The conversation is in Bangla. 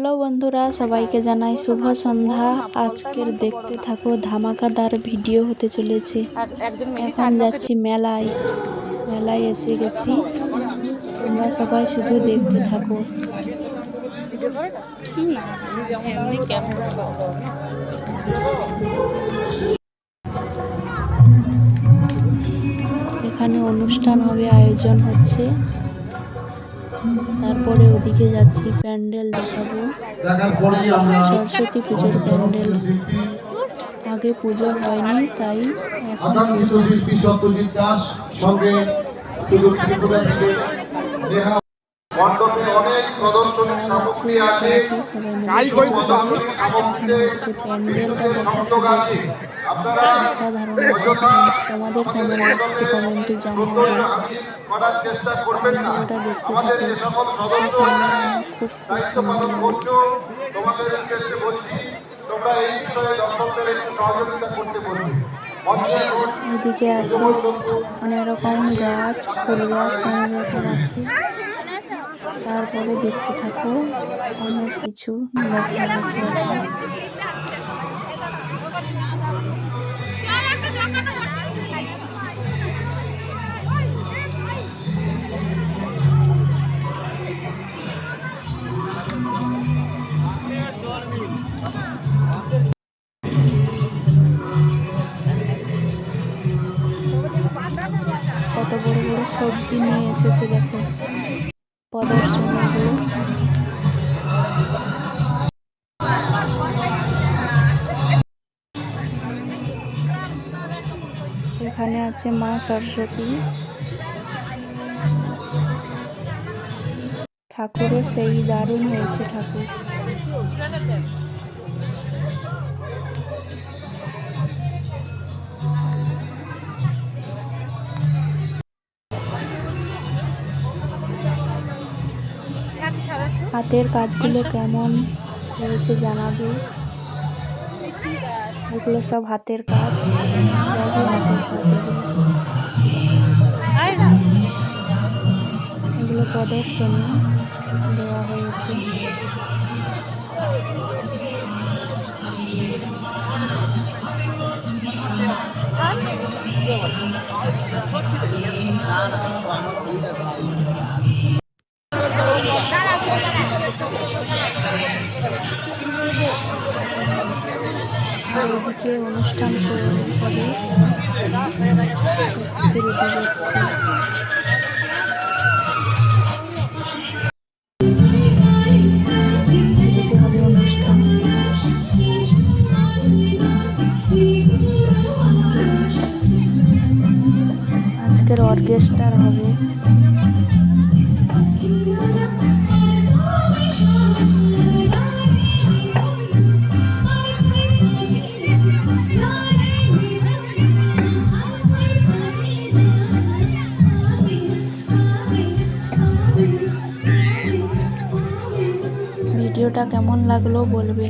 হ্যালো বন্ধুরা, সবাইকে জানাই শুভ সন্ধ্যা। আজকের দেখতে থাকো, ধামাকাদার ভিডিও হতে চলেছে। এখন যাচ্ছি মেলায়। মেলায় এসে গেছি, তোমরা সবাই শুধু দেখতে থাকো। এখানে অনুষ্ঠান হবে, আয়োজন হচ্ছে। তারপরে ওদিকে যাচ্ছি, প্যান্ডেল দেখাবো। সরস্বতী পুজোর প্যান্ডেল। আগে পুজো হয়নি, তাই এখন পুজো প্যান্ডেলটা অসাধারণ। তোমাদের কেমন লাগছে কমেন্টে জানাবে। প্যান্ডেলটা দেখতে থাকো, খুব সুন্দর লাগছে। এদিকে আছে অনেক রকম গাছ, ফুল গাছ অনেক রকম আছে। তারপরে দেখতে থাকো, অনেক কিছু দেখা গেছে। কত বড় বড় সবজি নিয়ে এসেছে, দেখো প্রদর্শনীগুলো। এখানে আছে মা সরস্বতী, ঠাকুরও সেই দারুণ হয়েছে ঠাকুর। হাতের কাজগুলো কেমন হয়েছে জানাবে। এগুলো সব হাতের কাজ, সবই হাতের কাজ। এগুলো প্রদর্শনী দেওয়া হয়েছে। এদিকে অনুষ্ঠান শুরু হবে, রেডি করছে। আজকের অর্কেস্ট্রার হবে। ভিডিওটা কেমন লাগলো বলবে।